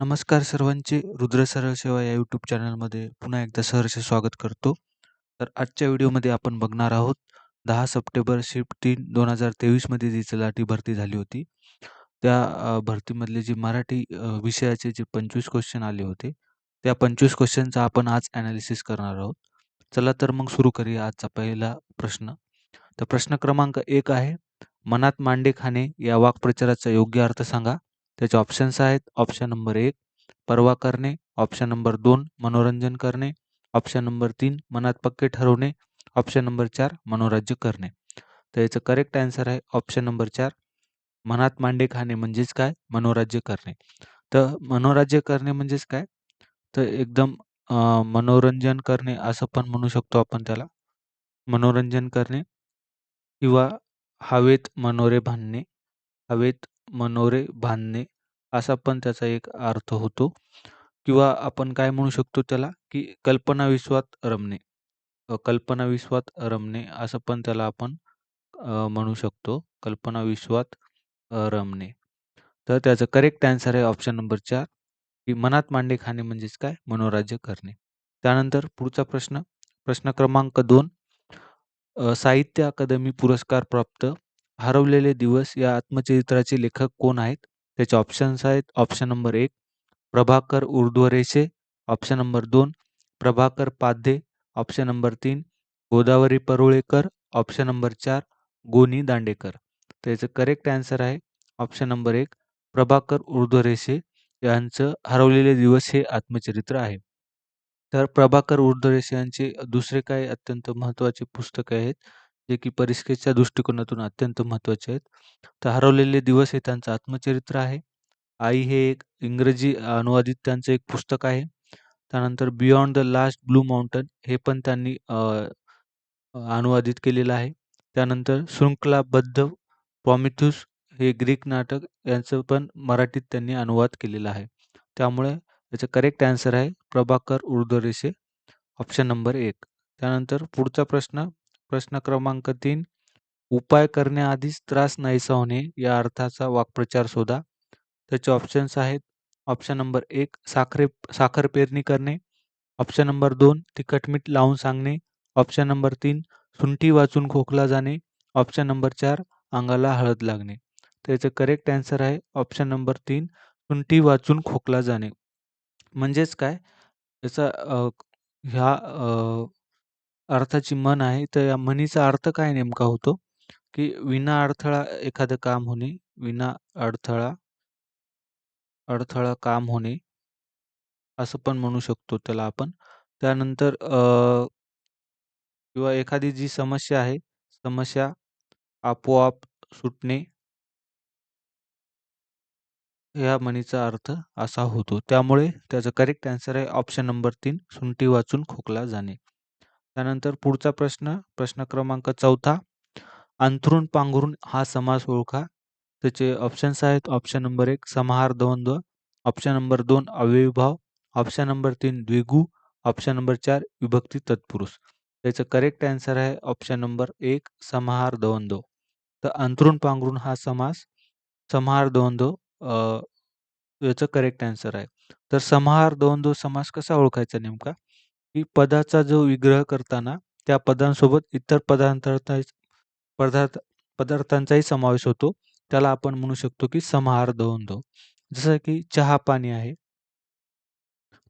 नमस्कार सर्वांचे रुद्र सरळ सेवा या यूट्यूब चॅनलमध्ये पुन्हा एकदा सहर्ष स्वागत करतो. तर आजच्या व्हिडिओमध्ये आपण बघणार आहोत 10 सप्टेंबर शिफ्ट 3 2023 मध्ये जी तलाठी भरती झाली होती. त्या भरतीमधले जे मराठी विषयाचे जे 25 क्वेश्चन आले होते, त्या 25 क्वेश्चनचा आपण आज ॲनालिसिस करणार आहोत. चला तर मग सुरू करूया आजचा पहिला प्रश्न. तर प्रश्न क्रमांक 1 आहे, "मनात मांडे खाणे" या वाक्प्रचाराचा योग्य अर्थ सांगा. त्याचे ऑप्शन्स आहेत. ऑप्शन नंबर 1 परवा करणे, ऑप्शन नंबर 2 मनोरंजन करणे, ऑप्शन नंबर 3 मनात पक्के ठरवणे, ऑप्शन नंबर 4 मनोराज्य करणे. तर याचं करेक्ट आन्सर आहे ऑप्शन नंबर 4 मनात मांडे खाणे म्हणजेच काय? मनोराज्य करणे. तर मनोराज्य करणे म्हणजेच काय? तर एकदम मनोरंजन करणे असं पण म्हणू शकतो आपण त्याला. मनोरंजन करणे किंवा हवेत मनोरे बांधणे, हवेत मनोरे बांधणे असा पण त्याचा एक अर्थ होतो किंवा आपण काय म्हणू शकतो त्याला, की कल्पनाविश्वात रमणे. कल्पनाविश्वात रमणे असं पण त्याला आपण म्हणू शकतो. कल्पनाविश्वात रमणे. तर त्याचं करेक्ट आन्सर आहे ऑप्शन नंबर 4 की मनात मांडे खाणे म्हणजेच काय? मनोराज्य करणे. त्यानंतर पुढचा प्रश्न, प्रश्न क्रमांक 2 साहित्य अकादमी पुरस्कार प्राप्त हरवलेले दिवस या आत्मचरित्राचे लेखक कोण आहेत? त्याचे ऑप्शन्स आहेत. Option number 1 Prabhakar Urdhwareshe, option number 2 Prabhakar Padhye, option number 3 Godavari Parulekar, option number 4 Goni Dandekar. तर याचं करेक्ट आन्सर आहे ऑप्शन नंबर 1 प्रभाकर ऊर्ध्वरेषे यांचं हरवलेले दिवस हे आत्मचरित्र आहे. तर प्रभाकर ऊर्ध्वरेषे यांचे दुसरे काही अत्यंत महत्त्वाचे पुस्तक आहेत, जे की परीक्षेच्या दृष्टिकोनातून अत्यंत महत्त्वाचे आहेत. तर हरवलेले दिवस हे त्यांचं आत्मचरित्र आहे. आई हे एक इंग्रजी अनुवादित त्यांचं एक पुस्तक आहे. त्यानंतर beyond the last blue mountain हे पण त्यांनी अनुवादित केलेलं आहे. त्यानंतर शृंखलाबद्ध प्रॉमिथ्यूस हे ग्रीक नाटक यांचं पण मराठीत त्यांनी अनुवाद केलेला आहे. त्यामुळे याचं करेक्ट आन्सर आहे प्रभाकर ऊर्ध्वरेषे ऑप्शन नंबर 1. त्यानंतर पुढचा प्रश्न, प्रश्न क्रमांक 3 उपाय करण्याआधीच त्रास नाहीसा होणे या अर्थाचा वाक्प्रचार शोधा. त्याचे ऑप्शन्स आहेत. ऑप्शन नंबर 1 साखर पेरणी करणे, ऑप्शन नंबर 2 तिखट मीठ लावून सांगणे, ऑप्शन नंबर 3 सुंठी वाचून खोकला जाणे, ऑप्शन नंबर 4 अंगाला हळद लागणे. तर याचं करेक्ट आन्सर आहे ऑप्शन नंबर 3 सुंठी वाचून खोकला जाणे. म्हणजेच काय? याचा ह्या अर्थाची म्हण आहे. तर या म्हणीचा अर्थ काय नेमका होतो, की विना अडथळा एखादं काम होणे, विना अडथळा अडथळा काम होणे, असं पण म्हणू शकतो त्याला आपण. त्यानंतर किंवा एखादी जी समस्या आहे, समस्या आपोआप सुटणे, या म्हणीचा अर्थ असा होतो. त्यामुळे त्याचा करेक्ट आन्सर आहे ऑप्शन नंबर 3 सुंठी वाचून खोकला जाणे. त्यानंतर पुढचा प्रश्न, प्रश्न क्रमांक 4 अंथरूण पांघरून हा समास ओळखा. त्याचे ऑप्शन्स आहेत. ऑप्शन नंबर 1 समाहार द्वंद्व, ऑप्शन नंबर 2 अव्ययीभाव, ऑप्शन नंबर 3 द्विगु, ऑप्शन नंबर 4 विभक्ती तत्पुरुष. त्याचं करेक्ट आन्सर आहे ऑप्शन नंबर 1 समाहार द्वंद्व. तर अंथरूण पांघरून हा समास समाहार द्वंद्व याचं करेक्ट आन्सर आहे. तर समाहार द्वंद्व समास कसा ओळखायचा नेमका? की पदाचा जो विग्रह करताना त्या पदांसोबत इतर पदार्थ पदार्थांचाही समावेश होतो. त्याला आपण म्हणू शकतो की समाहार द्वंद्व. जसं की चहा-पाणी आहे.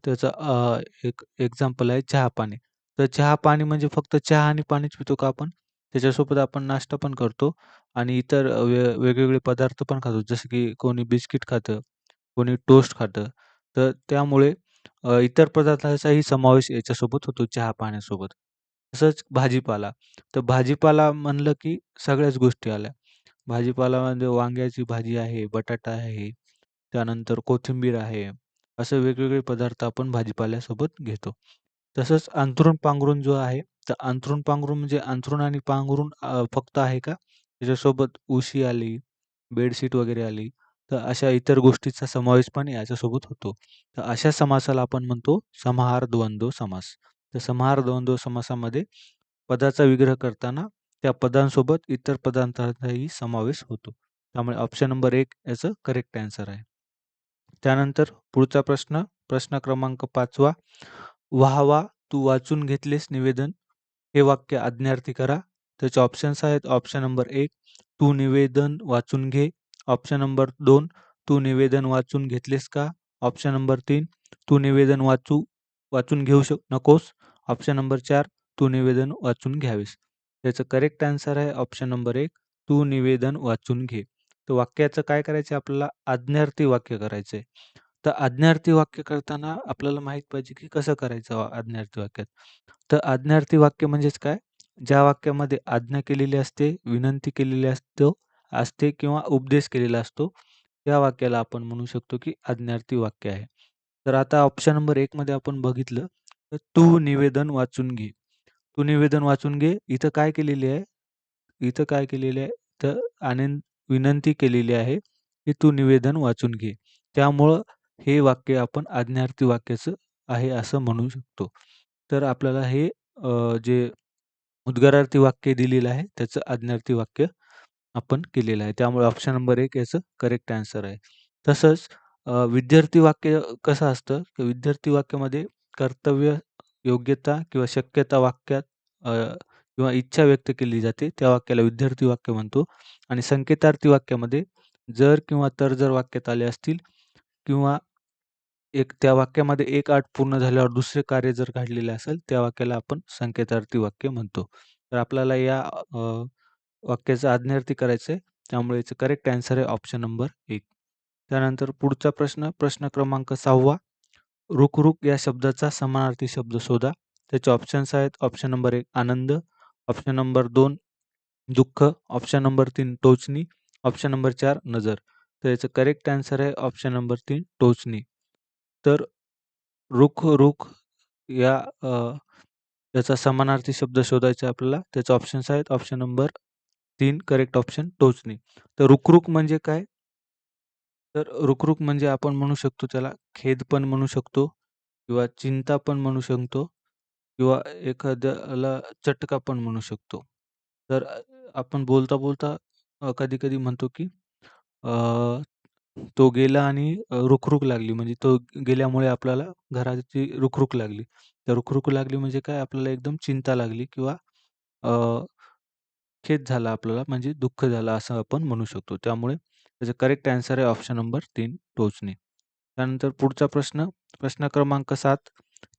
त्याचं एक एक्झाम्पल आहे चहा-पाणी. तर चहा-पाणी म्हणजे फक्त चहा आणि पाणीच पितो का आपण? त्याच्यासोबत आपण नाश्ता पण करतो आणि इतर वेगवेगळे पदार्थ पण खातो. जसं की कोणी बिस्किट खातं, कोणी टोस्ट खातं. तर त्यामुळे इतर पदार्थांचाही समावेश याच्यासोबत होतो चहा-पाण्यासोबत. तसंच भाजीपाला. तर भाजीपाला म्हणलं की सगळ्याच गोष्टी आल्या. भाजीपाला म्हणजे वांग्याची भाजी आहे, बटाटा आहे, त्यानंतर कोथिंबीर आहे. असे वेगवेगळे पदार्थ आपण भाजीपाल्यासोबत घेतो. तसंच अंथरूण पांघरूण जो आहे, तर अंथरूण पांघरूण म्हणजे अंथरूण आणि पांघरूण फक्त आहे का? त्याच्यासोबत उशी आली, बेडशीट वगैरे आली, तर अशा इतर गोष्टींचा समावेश पण याच्यासोबत होतो. तर अशा समासाला आपण म्हणतो समाहार द्वंद्व समास. तर समाहार द्वंद्व समासामध्ये पदाचा विग्रह करताना त्या पदांसोबत इतर पदार्थांचाही समावेश होतो. त्यामुळे ऑप्शन नंबर 1 याचं करेक्ट आन्सर आहे. त्यानंतर पुढचा प्रश्न, प्रश्न क्रमांक 5वा. "वाह वाह, तू वाचून घेतलेस निवेदन." हे वाक्य आज्ञार्थी करा. त्याचे ऑप्शन्स आहेत. ऑप्शन नंबर 1, "तू निवेदन वाचून घे." ऑप्शन नंबर 2, "तू निवेदन वाचून घेतलेस का?" ऑप्शन नंबर 3, "तू निवेदन वाचून घेऊ नकोस." ऑप्शन नंबर 4, "तू निवेदन वाचून घ्यावेस." त्याचं करेक्ट आन्सर आहे ऑप्शन नंबर 1, "तू निवेदन वाचून घे." तर वाक्याचं काय करायचं आपल्याला? आज्ञार्थी वाक्य करायचं आहे. तर आज्ञार्थी वाक्य करताना आपल्याला माहीत पाहिजे की कसं करायचं आज्ञार्थी वाक्यात. तर आज्ञार्थी वाक्य म्हणजेच काय? ज्या वाक्यामध्ये आज्ञा केलेली असते, विनंती केलेली असते किंवा उपदेश केलेला असतो, त्या वाक्याला आपण म्हणू शकतो की आज्ञार्थी वाक्य आहे. तर आता ऑप्शन नंबर 1 मध्ये आपण बघितलं, तर "तू निवेदन वाचून घे." "तू निवेदन वाचून घे." इथं काय केलेली आहे? इथं काय केलेलं आहे? तर विनंती केलेली आहे, की "तू निवेदन वाचून घे." त्यामुळं हे वाक्य आपण आज्ञार्थी वाक्याचं आहे असं म्हणू शकतो. तर आपल्याला हे जे उद्गारार्थी वाक्य दिलेलं आहे, त्याचं आज्ञार्थी वाक्य आपण केलेलं आहे. त्यामुळे ऑप्शन नंबर 1 याचं करेक्ट आन्सर आहे. तसंच विद्यार्थी वाक्य कसं असतं, की विद्यार्थी वाक्यामध्ये कर्तव्य, योग्यता किंवा शक्यता वाक्यात किंवा इच्छा व्यक्त केली जाते. त्या वाक्याला विद्यार्थी वाक्य म्हणतो. आणि संकेतार्थी वाक्यामध्ये जर किंवा तर जर वाक्यात आले असतील किंवा त्या वाक्यामध्ये एक अट पूर्ण झाल्यावर दुसरे कार्य जर घडलेले असेल, त्या वाक्याला आपण संकेतार्थी वाक्य म्हणतो. तर आपल्याला या वाक्याचं आज्ञार्थी करायचं आहे. त्यामुळे याचं करेक्ट आन्सर आहे ऑप्शन नंबर 1. त्यानंतर पुढचा प्रश्न, प्रश्न क्रमांक 6वा. "रुक-रुक" या शब्दाचा समानार्थी शब्द शोधा. त्याचे ऑप्शन्स आहेत. ऑप्शन नंबर 1 आनंद, ऑप्शन नंबर 2 दुःख, ऑप्शन नंबर 3 टोचणी, ऑप्शन नंबर 4 नजर. तर याचं करेक्ट आन्सर आहे ऑप्शन नंबर 3 टोचणी. तर रुख-रुख या याचा समानार्थी शब्द शोधायचा आहे आपल्याला. त्याचे ऑप्शन्स आहेत. Option number 3 correct option Tochani. तर रुक-रुक म्हणजे काय? तर रुक-रुक म्हणजे आपण म्हणू शकतो त्याला खेद पण म्हणू शकतो किंवा चिंता पण म्हणू शकतो किंवा एखाद्याला चटका पण म्हणू शकतो. तर आपण बोलता-बोलता कधी-कधी म्हणतो की अ, तो गेला आणि रुख-रुख लागली म्हणजे तो गेल्यामुळे आपल्याला घराची रुख-रुख लागली. तर रुख-रुख लागली म्हणजे काय आपल्याला एकदम चिंता लागली किंवा अ, खेद झाला आपल्याला म्हणजे दुःख झालं असं आपण म्हणू शकतो. त्यामुळे त्याचं करेक्ट आन्सर आहे ऑप्शन नंबर 3 टोचणे. त्यानंतर पुढचा प्रश्न, प्रश्न क्रमांक 7.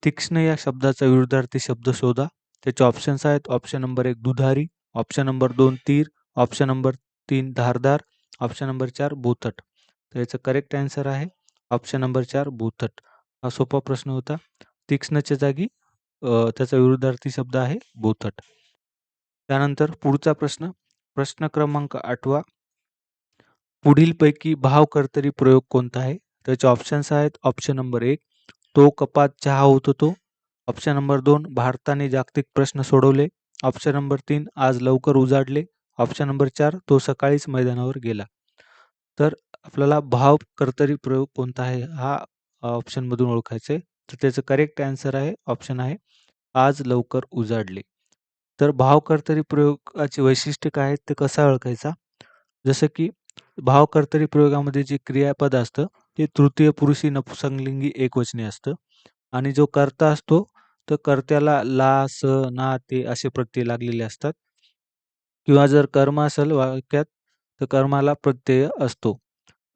तीक्ष्ण या शब्दाचा विरुद्धार्थी शब्द शोधा. त्याचे ऑप्शन्स आहेत. ऑप्शन नंबर 1 दुधारी, ऑप्शन नंबर 2 तीर, ऑप्शन नंबर 3 धारदार, ऑप्शन नंबर 4 बोथट. तर याचं करेक्ट आन्सर आहे ऑप्शन नंबर 4 बोथट. हा सोपा प्रश्न होता. तीक्ष्णच्या जागी त्याचा विरुद्धार्थी शब्द आहे बोथट. त्यानंतर पुढचा प्रश्न, प्रश्न क्रमांक 8वा. पुढीलपैकी भाव कर्तरी प्रयोग कोणता आहे? त्याचे ऑप्शन्स आहेत. ऑप्शन नंबर 1 तो कपात चहा होत होतो. ऑप्शन नंबर 2 भारताने जागतिक प्रश्न सोडवले. ऑप्शन नंबर 3 आज लवकर उजाडले. ऑप्शन नंबर 4 तो सकाळीच मैदानावर गेला. तर आपल्याला भाव कर्तरी प्रयोग कोणता आहे हा ऑप्शनमधून ओळखायचा आहे. तर त्याचं करेक्ट आन्सर आहे ऑप्शन आहे आज लवकर उजाडले. तर भाव कर्तरी प्रयोगाची वैशिष्ट्य काय आहेत ते कसा ओळखायचा? जसं की भाव कर्तरी प्रयोगामध्ये जे क्रियापद असतं ते तृतीय पुरुषी नपुंसकलिंगी एकवचनी असतं आणि जो कर्ता असतो तर कर्त्याला ला, स, ना, ते असे प्रत्यय लागलेले असतात किंवा जर कर्म असेल वाक्यात तर कर्माला प्रत्यय असतो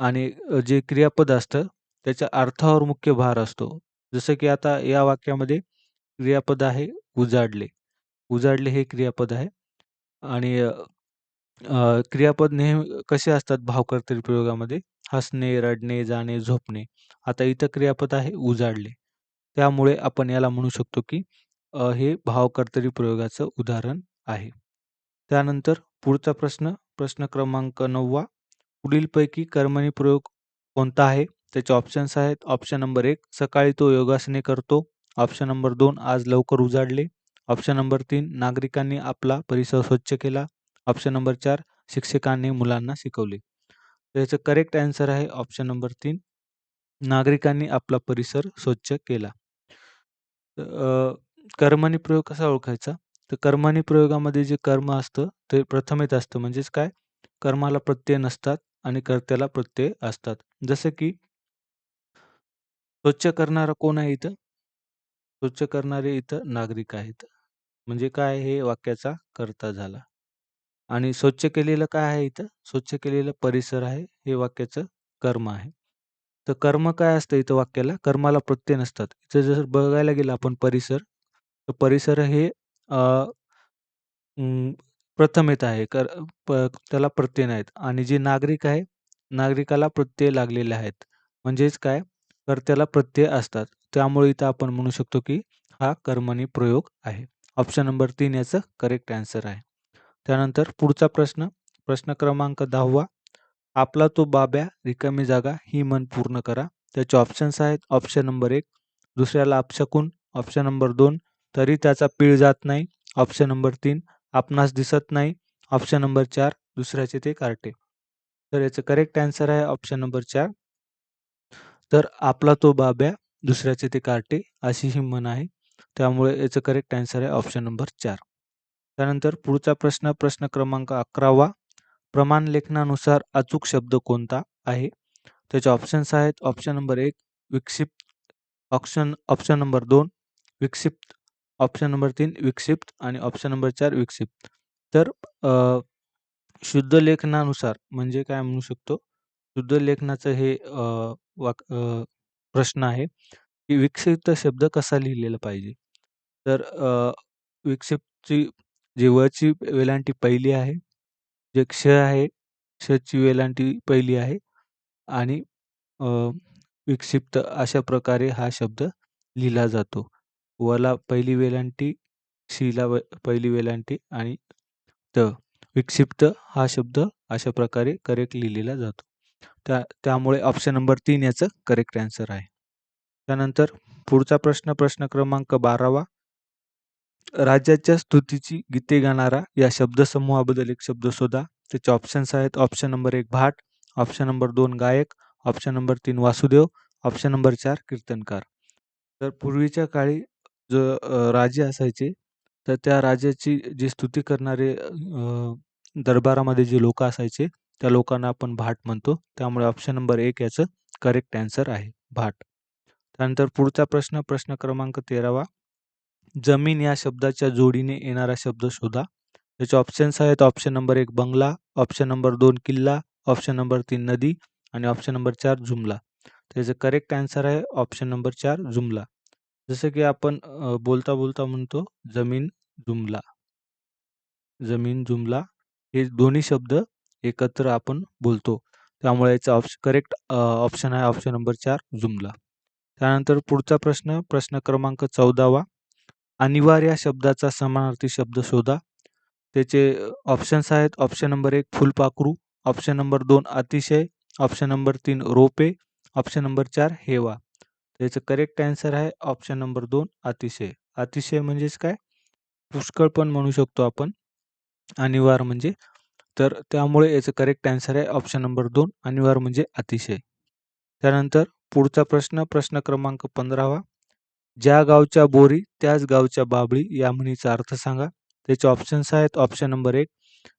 आणि जे क्रियापद असतं त्याच्या अर्थावर मुख्य भार असतो. जसं की आता या वाक्यामध्ये क्रियापद आहे उजाडले. उजाडले हे क्रियापद आहे आणि क्रियापद नेहमी कसे असतात भावकर्तरी प्रयोगामध्ये? हसणे, रडणे, जाणे, झोपणे. आता इथं क्रियापद आहे उजाडले. त्यामुळे आपण याला म्हणू शकतो की हे भावकर्तरी प्रयोगाचं उदाहरण आहे. त्यानंतर पुढचा प्रश्न, प्रश्न क्रमांक 9वा. पुढीलपैकी कर्मणी प्रयोग कोणता आहे? त्याचे ऑप्शन्स आहेत. ऑप्शन नंबर 1 सकाळी तो योगासने करतो. ऑप्शन नंबर 2 आज लवकर उजाडले. ऑप्शन नंबर 3 नागरिकांनी आपला परिसर स्वच्छ केला. ऑप्शन नंबर 4 शिक्षकांनी मुलांना शिकवले. तर याचं करेक्ट आन्सर आहे ऑप्शन नंबर 3 नागरिकांनी आपला परिसर स्वच्छ केला. कर्मणी प्रयोग कसा ओळखायचा? तर कर्मणी प्रयोगामध्ये जे कर्म असतं ते प्रथमेत असतं म्हणजेच काय? कर्माला प्रत्यय नसतात आणि कर्त्याला प्रत्यय असतात. जसं की स्वच्छ करणारा कोण आहे इथं? स्वच्छ करणारे इथं नागरिक आहेत. म्हणजे काय हे वाक्याचा कर्ता झाला. आणि स्वच्छ केलेलं काय आहे इथं? स्वच्छ केलेलं परिसर आहे. हे वाक्याचं कर्म आहे. तर कर्म काय असतं इथं वाक्याला? कर्माला प्रत्यय नसतात. इथं जर बघायला गेलं आपण परिसर, तर परिसर हे अं, प्रथम येत आहे. त्याला प्रत्यय नाहीत आणि जे नागरिक आहे, नागरिकाला प्रत्यय लागलेले आहेत. म्हणजेच काय? कर्त्याला प्रत्यय असतात. त्यामुळे इथं आपण म्हणू शकतो, की हा कर्मणी प्रयोग आहे. ऑप्शन नंबर 3 याचं करेक्ट आन्सर आहे. त्यानंतर पुढचा प्रश्न, प्रश्न क्रमांक 10वा. आपला तो बाब्या रिकामी जागा ही म्हण पूर्ण करा. त्याचे ऑप्शन्स आहेत. ऑप्शन नंबर 1 दुसऱ्याला अपशकुन. ऑप्शन नंबर 2 तरी त्याचा पीळ जात नाही. ऑप्शन नंबर 3 आपणास दिसत नाही. ऑप्शन नंबर 4 दुसऱ्याचे ते कार्टे. तर याचं करेक्ट आन्सर आहे ऑप्शन नंबर 4. तर आपला तो बाब्या दुसऱ्याचे ते कार्टे अशी ही म्हण आहे. त्यामुळे याचं करेक्ट आन्सर आहे ऑप्शन नंबर 4. त्यानंतर पुढचा प्रश्न, प्रश्न क्रमांक 11वा. प्रमाण लेखनानुसार अचूक शब्द कोणता आहे? त्याचे ऑप्शन्स आहेत. ऑप्शन नंबर 1 विक्षिप्त, ऑप्शन ऑप्शन नंबर 2 विक्षिप्त, ऑप्शन नंबर 3 विक्षिप्त आणि ऑप्शन नंबर 4 विक्षिप्त. तर शुद्ध लेखनानुसार म्हणजे काय म्हणू शकतो? शुद्ध लेखनाचं हे प्रश्न आहे, की विक्षिप्त शब्द कसा लिहिलेला पाहिजे? तर विक्षिप्तची जी वची वेलांटी पहिली आहे, जे क्ष आहे, क्षची वेलांटी पहिली आहे आणि अ, विक्षिप्त अशा प्रकारे हा शब्द लिहिला जातो. वला पहिली वेलांटी, शीला पहिली वेलांटी आणि त. विक्षिप्त हा शब्द अशा प्रकारे करेक्ट लिहिलेला जातो. त्यामुळे ऑप्शन नंबर 3 याचं करेक्ट आन्सर आहे. त्यानंतर पुढचा प्रश्न, प्रश्न क्रमांक 12वा. राज्याच्या स्तुतीची गीते गाणारा या शब्दसमूहाबद्दल एक शब्द शोधा. त्याचे ऑप्शन्स आहेत. ऑप्शन नंबर 1 भाट, ऑप्शन नंबर 2 गायक, option number 3 Vasudev, option number 4 कीर्तनकार. तर पूर्वीच्या काळी जो राजे असायचे, तर त्या राजाची जी स्तुती करणारे दरबारामध्ये जे लोकं असायचे, त्या लोकांना आपण भाट म्हणतो. त्यामुळे ऑप्शन नंबर 1 याचं करेक्ट आन्सर आहे, भाट. त्यानंतर पुढचा प्रश्न, प्रश्न क्रमांक 13वा. जमीन या शब्दाच्या जोडीने येणारा शब्द शोधा. त्याचे ऑप्शन्स आहेत. ऑप्शन नंबर 1 बंगला, ऑप्शन नंबर 2 किल्ला, ऑप्शन नंबर 3 नदी आणि ऑप्शन नंबर 4 जुमला. त्याचं करेक्ट आन्सर आहे ऑप्शन नंबर 4 जुमला. जसं की आपण बोलता-बोलता म्हणतो जमीन जुमला. जमीन जुमला हे दोन्ही शब्द एकत्र आपण बोलतो. त्यामुळे याचा करेक्ट ऑप्शन आहे ऑप्शन नंबर 4 जुमला. त्यानंतर पुढचा प्रश्न, प्रश्न क्रमांक 14वा. अनिवार्य शब्दाचा समानार्थी शब्द शोधा. त्याचे ऑप्शन्स आहेत. ऑप्शन नंबर 1 फुलपाखरू, ऑप्शन नंबर 2 अतिशय, ऑप्शन नंबर 3 रोपे, ऑप्शन नंबर 4 हेवा. त्याचं करेक्ट आन्सर आहे ऑप्शन नंबर 2 अतिशय. अतिशय म्हणजेच काय? पुष्कळ पण म्हणू शकतो आपण. अनिवार्य म्हणजे तर त्यामुळे याचं करेक्ट आन्सर आहे ऑप्शन नंबर 2 अनिवार्य म्हणजे अतिशय. त्यानंतर पुढचा प्रश्न, प्रश्न क्रमांक 15वा. ज्या गावच्या बोरी त्याच गावच्या बाबळी या म्हणीचा अर्थ सांगा. त्याचे ऑप्शन्स आहेत. ऑप्शन नंबर 1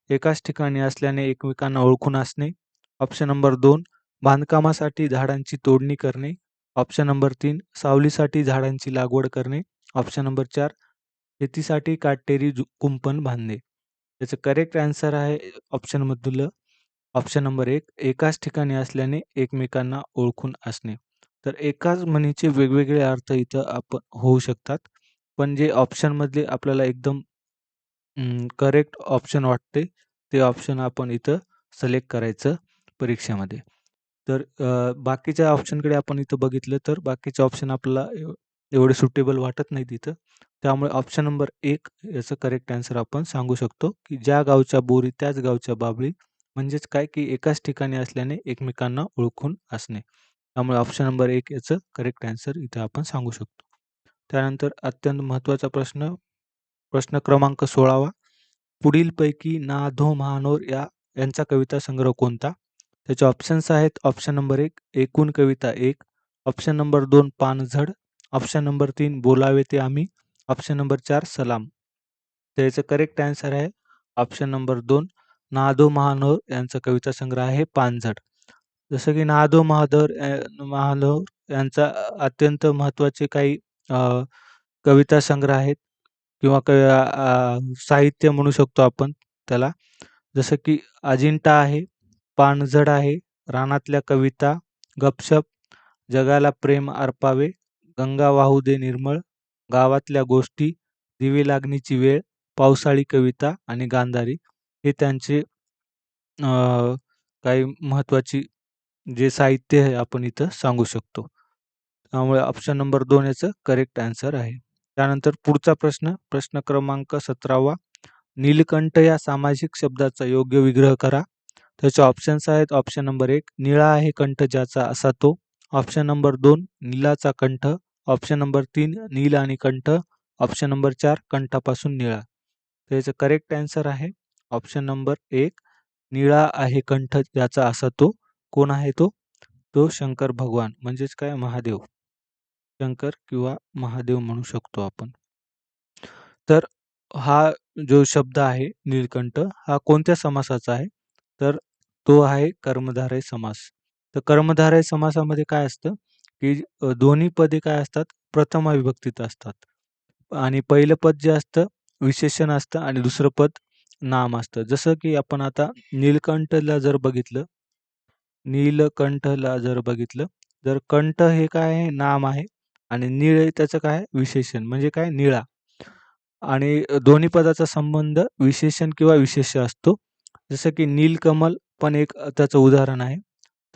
एकाच ठिकाणी असल्याने एकमेकांना ओळखून असणे. ऑप्शन नंबर 2 बांधकामासाठी झाडांची तोडणी करणे. ऑप्शन नंबर 3 सावलीसाठी झाडांची लागवड करणे. ऑप्शन नंबर 4 शेतीसाठी काटेरी कुंपण बांधणे. त्याचं करेक्ट आन्सर आहे ऑप्शनमधलं ऑप्शन नंबर 1 एकाच ठिकाणी असल्याने एकमेकांना ओळखून असणे. तर एकाच म्हणीचे वेगवेगळे अर्थ इथं आपण होऊ शकतात. पण जे ऑप्शनमधले आपल्याला एकदम करेक्ट ऑप्शन वाटते, ते ऑप्शन आपण इथं सिलेक्ट करायचं परीक्षेमध्ये. तर बाकीच्या ऑप्शनकडे आपण इथं बघितलं तर बाकीचे ऑप्शन आपल्याला एवढे सुटेबल वाटत नाहीत इथं. त्यामुळे ऑप्शन नंबर 1 याचं करेक्ट आन्सर आपण सांगू शकतो, की ज्या गावच्या बोरी त्याच गावच्या बाबळी. म्हणजेच काय, की एकाच ठिकाणी असल्याने एकमेकांना ओळखून असणे. त्यामुळे ऑप्शन नंबर 1 याचं करेक्ट आन्सर इथे आपण सांगू शकतो. त्यानंतर अत्यंत महत्त्वाचा प्रश्न, प्रश्न क्रमांक 16वा. पुढीलपैकी ना. धो. महानोर यांचा कविता संग्रह कोणता? त्याचे ऑप्शन्स आहेत. ऑप्शन नंबर 1 एकूण कविता 1, ऑप्शन नंबर 2 पानझड, ऑप्शन नंबर 3 बोलावे ते आम्ही, ऑप्शन नंबर 4 सलाम. तर याचं करेक्ट आन्सर आहे ऑप्शन नंबर 2 ना. धो. महानोर यांचा कविता संग्रह आहे पानझड. जसं की ना. धो. महानोर यांचा अत्यंत महत्त्वाचे काही कविता संग्रह आहेत किंवा साहित्य म्हणू शकतो आपण त्याला. जसं की अजिंठा आहे, पानझड आहे, रानातल्या कविता, गपशप, जगाला प्रेम अर्पावे, गंगा वाहू दे निर्मळ, गावातल्या गोष्टी, दिवे लागणीची वेळ, पावसाळी कविता आणि गांधारी हे त्यांचे काही महत्त्वाची जे साहित्य आहे आपण इथं सांगू शकतो. त्यामुळे ऑप्शन नंबर 2 याचं करेक्ट आन्सर आहे. त्यानंतर पुढचा प्रश्न, प्रश्न क्रमांक 17वा. नीलकंठ या सामासिक शब्दाचा योग्य विग्रह करा. त्याचे ऑप्शन्स आहेत. ऑप्शन नंबर 1 निळा आहे कंठ ज्याचा असा तो. ऑप्शन नंबर 2 नीलाचा कंठ. ऑप्शन नंबर 3 नील आणि कंठ. ऑप्शन नंबर 4 कंठापासून निळा. तर याचं करेक्ट आन्सर आहे ऑप्शन नंबर 1 निळा आहे कंठ ज्याचा असा तो. कोण आहे तो? तो शंकर भगवान म्हणजेच काय महादेव. शंकर किंवा महादेव म्हणू शकतो आपण. तर हा जो शब्द आहे नीलकंठ हा कोणत्या समासाचा आहे? तर तो आहे कर्मधारय समास. तर कर्मधारय समासामध्ये काय असतं, की दोन्ही पदे काय असतात? प्रथमा विभक्तीत असतात. आणि पहिलं पद जे असतं विशेषण असतं आणि दुसरं पद नाम असतं. जसं की आपण आता नीलकंठला जर बघितलं, तर कंठ हे काय आहे? नाम आहे आणि नीळ हे त्याचं काय आहे? विशेषण म्हणजे काय? निळा. आणि दोन्ही पदाचा संबंध विशेषण किंवा विशेष्य असतो. जसं की नीलकमल पण एक त्याचं उदाहरण आहे.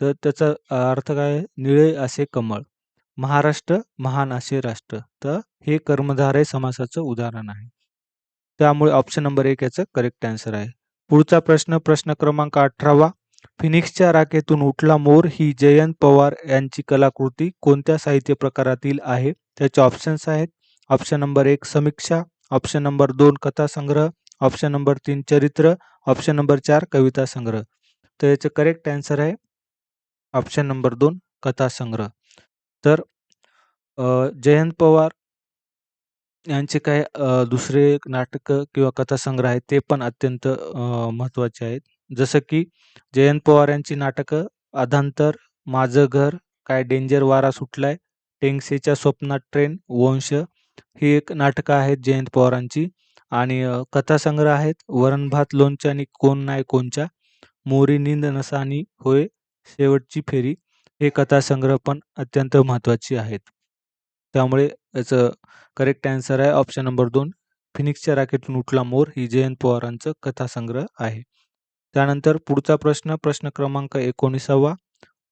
तर त्याचा अर्थ काय आहे? निळे असे कमळ. महाराष्ट्र महान असे राष्ट्र. तर हे कर्मधारय समासाचं उदाहरण आहे. त्यामुळे ऑप्शन नंबर 1 याचं करेक्ट आन्सर आहे. पुढचा प्रश्न, प्रश्न क्रमांक 18वा. फिनिक्सच्या राखेतून उठला मोर ही जयंत पवार यांची कलाकृती कोणत्या साहित्य प्रकारातील आहे? त्याचे ऑप्शन्स आहेत. ऑप्शन नंबर 1 समीक्षा, ऑप्शन नंबर 2 कथासंग्रह, ऑप्शन नंबर 3 चरित्र, ऑप्शन नंबर 4 कविता संग्रह. तर याचं करेक्ट आन्सर आहे ऑप्शन नंबर 2 कथासंग्रह. तर जयंत पवार यांचे काय दुसरे नाटकं किंवा कथासंग्रह आहेत ते पण अत्यंत महत्त्वाचे आहेत. जसं की जयंत पवार यांची नाटकं अधांतर, माझं घर, काय डेंजर वारा सुटलाय, टेंगसेच्या स्वप्नात ट्रेन, वंश ही एक नाटकं आहेत जयंत पवारांची. आणि कथासंग्रह आहेत वरण भात लोणच्यानी कोण नाही कोणच्या, मोरी नींद नसानी होय, शेवटची फेरी हे कथासंग्रह पण अत्यंत महत्त्वाची आहेत. त्यामुळे याचं करेक्ट आन्सर आहे ऑप्शन नंबर 2 फिनिक्सच्या राखेतून उठला मोर ही जयंत पवारांचं कथासंग्रह आहे. त्यानंतर पुढचा प्रश्न, प्रश्न क्रमांक 19वा.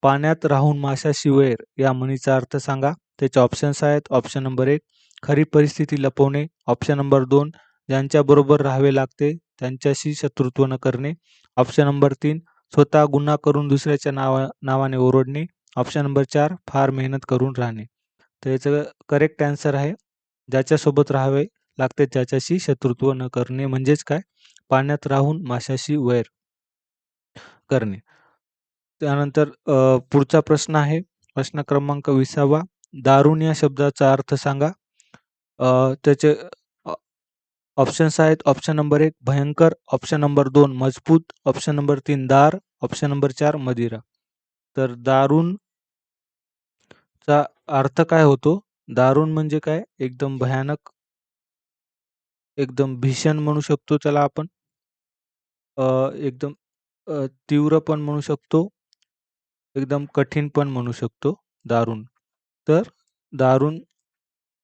पाण्यात राहून माशाशी वैर या म्हणीचा अर्थ सांगा. त्याचे ऑप्शन्स आहेत. ऑप्शन नंबर 1 खरी परिस्थिती लपवणे, ऑप्शन नंबर 2 ज्यांच्याबरोबर राहावे लागते त्यांच्याशी शत्रुत्व न करणे, ऑप्शन नंबर 3 स्वतः गुन्हा करून दुसऱ्याच्या नावाने ओरडणे, ऑप्शन नंबर 4 फार मेहनत करून राहणे. तर याचं करेक्ट आन्सर आहे ज्याच्यासोबत राहावे लागते त्याच्याशी शत्रुत्व न करणे म्हणजेच काय? पाण्यात राहून माशाशी वैर करणे. त्यानंतर पुढचा प्रश्न आहे प्रश्न क्रमांक 20वा. दारुण या शब्दाचा अर्थ सांगा. त्याचे ऑप्शन्स आहेत. ऑप्शन नंबर 1 भयंकर, ऑप्शन नंबर 2 मजबूत, ऑप्शन नंबर 3 दार, ऑप्शन नंबर 4 मदिरा. तर दारूणचा अर्थ काय होतो? दारुण म्हणजे काय? एकदम भयानक, एकदम भीषण म्हणू शकतो त्याला आपण. एकदम तीव्र पण म्हणू शकतो, एकदम कठीण पण म्हणू शकतो दारुण. तर दारुण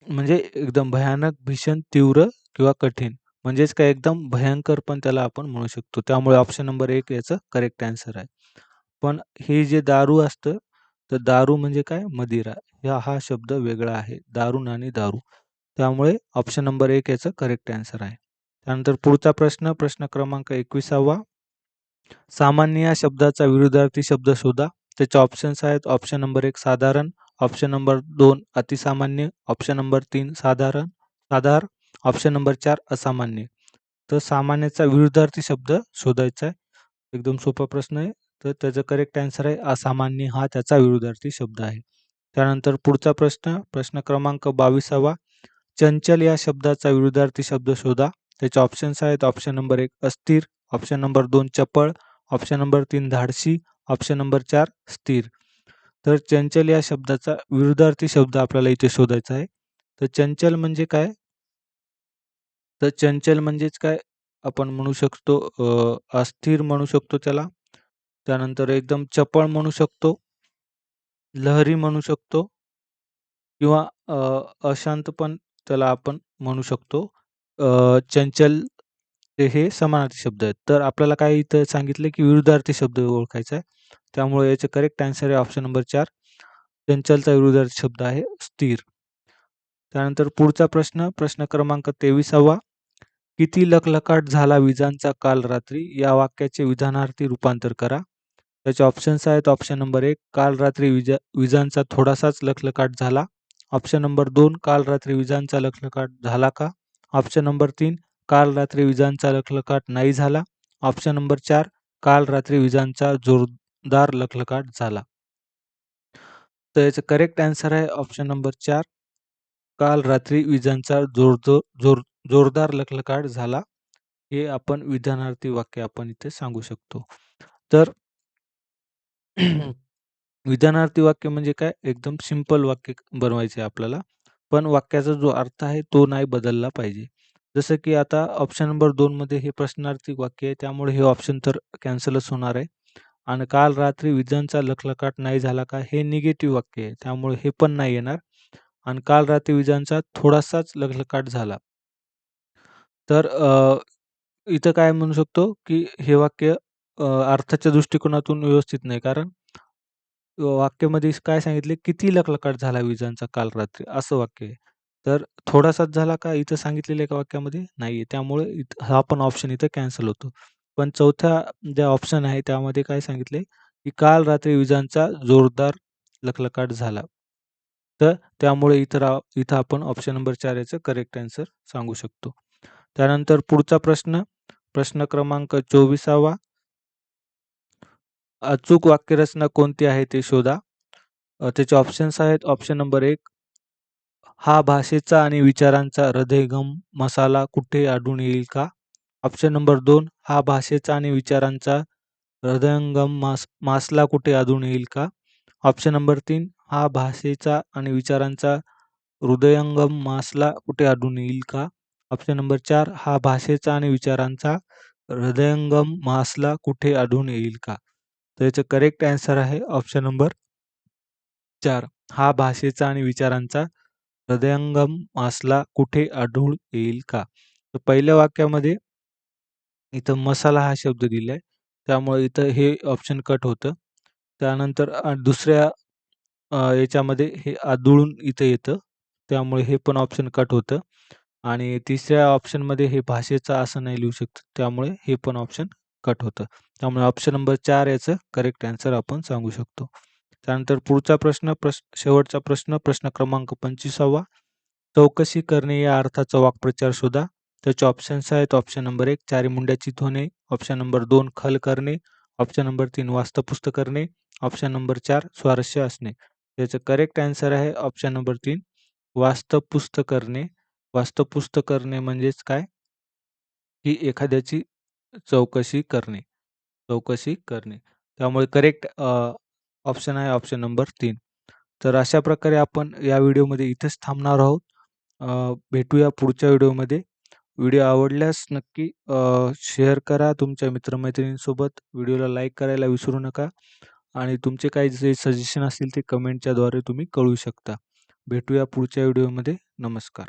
म्हणजे एकदम भयानक, भीषण, तीव्र किंवा कठीण म्हणजेच काय एकदम भयंकर पण त्याला आपण म्हणू शकतो. त्यामुळे ऑप्शन नंबर 1 याचं करेक्ट आन्सर आहे. पण हे जे दारू असतं, तर दारू म्हणजे काय? मदिरा. हा शब्द वेगळा आहे. दारुण आणि दारू. त्यामुळे ऑप्शन नंबर 1 याचं करेक्ट आन्सर आहे. त्यानंतर पुढचा प्रश्न, प्रश्न क्रमांक 21वा. सामान्य या शब्दाचा विरुद्धार्थी शब्द शोधा. त्याचे ऑप्शन्स आहेत. ऑप्शन नंबर 1 साधारण, ऑप्शन नंबर 2 अतिसामान्य, ऑप्शन नंबर 3 साधार, ऑप्शन नंबर 4 असामान्य. तर सामान्याचा विरुद्धार्थी शब्द शोधायचा आहे. एकदम सोपा प्रश्न आहे. तर त्याचं करेक्ट आन्सर आहे असामान्य हा त्याचा विरुद्धार्थी शब्द आहे. त्यानंतर पुढचा प्रश्न, प्रश्न क्रमांक 22वा. चंचल या शब्दाचा विरुद्धार्थी शब्द शोधा. त्याचे ऑप्शन्स आहेत. ऑप्शन नंबर 1 अस्थिर, ऑप्शन नंबर 2 चपळ, ऑप्शन नंबर 3 धाडसी, ऑप्शन नंबर 4 स्थिर. तर चंचल या शब्दाचा विरुद्धार्थी शब्द आपल्याला इथे शोधायचा आहे. तर चंचल म्हणजे काय? तर चंचल म्हणजेच काय? आपण म्हणू शकतो अस्थिर म्हणू शकतो त्याला. त्यानंतर एकदम चपळ म्हणू शकतो, लहरी म्हणू शकतो किंवा अशांत पण त्याला आपण म्हणू शकतो. चंचल हे समानार्थी शब्द आहेत. तर आपल्याला काय इथं सांगितलं, की विरुद्धार्थी शब्द ओळखायचा आहे. त्यामुळे याचे करेक्ट आन्सर आहे ऑप्शन नंबर 4. चंचलचा विरुद्धार्थी शब्द आहे स्थिर. त्यानंतर पुढचा प्रश्न, प्रश्न क्रमांक 23वा. किती लखलखाट झाला विजांचा काल रात्री या वाक्याचे विधानार्थी रूपांतर करा. त्याचे ऑप्शन्स आहेत. ऑप्शन नंबर 1 काल रात्री विजांचा थोडासाच लखलखाट झाला. ऑप्शन नंबर 2 काल रात्री विजांचा लखलखाट झाला का? ऑप्शन नंबर 3 काल रात्री विजांचा लखलखाट नाही झाला. ऑप्शन नंबर 4 काल रात्री विजांचा जोरदार लखलखाट झाला. तर याचं करेक्ट आन्सर आहे ऑप्शन नंबर 4 काल रात्री विजांचा जोरदार लखलखाट झाला. हे आपण विधानार्थी वाक्य आपण इथे सांगू शकतो. तर विधानार्थी वाक्य म्हणजे काय? एकदम सिंपल वाक्य बनवायचे आहे आपल्याला. पण वाक्याचा जो अर्थ आहे तो नाही बदलला पाहिजे. जसं की आता ऑप्शन नंबर 2 मध्ये हे प्रश्नार्थी वाक्य आहे, त्यामुळे हे ऑप्शन तर कॅन्सलच होणार आहे. आणि काल रात्री विजांचा लखलखाट नाही झाला का? हे निगेटिव्ह वाक्य आहे, त्यामुळे हे पण नाही येणार. आणि काल रात्री विजांचा थोडासाच लखलखाट झाला. तर इथं काय म्हणू शकतो, की हे वाक्य अर्थाच्या दृष्टिकोनातून व्यवस्थित नाही. कारण वाक्यामध्ये काय सांगितले, किती लखलखाट झाला विजांचा काल रात्री, असं वाक्य आहे. तर थोडासाच झाला का इथं सांगितलेलं एका वाक्यामध्ये? नाहीये. त्यामुळे हा पण ऑप्शन इथं कॅन्सल होतो. पण चौथा जे ऑप्शन आहे त्यामध्ये काय सांगितले, की काल रात्री विजांचा जोरदार लखलखाट झाला. तर त्यामुळे इथं आपण ऑप्शन नंबर 4 याचं करेक्ट आन्सर सांगू शकतो. त्यानंतर पुढचा प्रश्न, प्रश्न क्रमांक 24वा. अचूक वाक्यरचना कोणती आहे ते शोधा. त्याचे ऑप्शन्स आहेत. ऑप्शन नंबर 1 हा भाषेचा आणि विचारांचा हृदयंगम मसाला कुठे आढळून येईल का? ऑप्शन नंबर 2 हा भाषेचा आणि विचारांचा हृदयंगम मासला कुठे आढळून येईल का? ऑप्शन नंबर 3 हा भाषेचा आणि विचारांचा हृदयंगम मासला कुठे आढळून येईल का? ऑप्शन नंबर 4 हा भाषेचा आणि विचारांचा हृदयंगम मासला कुठे आढळून येईल का? तर याचं करेक्ट आन्सर आहे ऑप्शन नंबर 4 हा भाषेचा आणि विचारांचा हृदयंगम मासला कुठे आढळून येईल का? तर पहिल्या वाक्यामध्ये इथं मसाला हा शब्द दिलाय. त्यामुळे इथं हे ऑप्शन कट होतं. त्यानंतर दुसऱ्या याच्यामध्ये हे आदळून इथं येतं. त्यामुळे हे पण ऑप्शन कट होतं. आणि तिसऱ्या ऑप्शनमध्ये हे भाषेचा असं नाही लिहू शकत. त्यामुळे हे पण ऑप्शन कट होतं. त्यामुळे ऑप्शन नंबर 4 याचं करेक्ट आन्सर आपण सांगू शकतो. त्यानंतर पुढचा प्रश्न, शेवटचा प्रश्न, प्रश्न क्रमांक 25वा. चौकशी करणे या अर्थाचा वाक्प्रचार शोधा. त्याचे ऑप्शन्स आहेत. ऑप्शन नंबर 1 चारी मुंड्याची होणे. ऑप्शन नंबर 2 खल करणे. ऑप्शन नंबर 3 वास्तपुस्त करणे. ऑप्शन नंबर 4 स्वारस्य असणे. त्याचं करेक्ट आन्सर आहे ऑप्शन नंबर 3 वास्तपुस्त करणे. वास्तपुस्त करणे म्हणजेच काय? की एखाद्याची चौकशी करणे. चौकशी करणे. त्यामुळे करेक्ट ऑप्शन आहे ऑप्शन नंबर 3. तर अशा प्रकारे आपण या व्हिडिओमध्ये इथेच थांबणार आहोत. भेटूया पुढच्या व्हिडिओमध्ये. व्हिडिओ आवडल्यास नक्की शेअर करा तुमच्या मित्रमैत्रिणींसोबत. व्हिडिओला लाईक करायला विसरू नका आणि तुमचे काही जे सजेशन असतील ते कमेंटच्याद्वारे तुम्ही कळवू शकता. भेटूया पुढच्या व्हिडिओमध्ये. नमस्कार.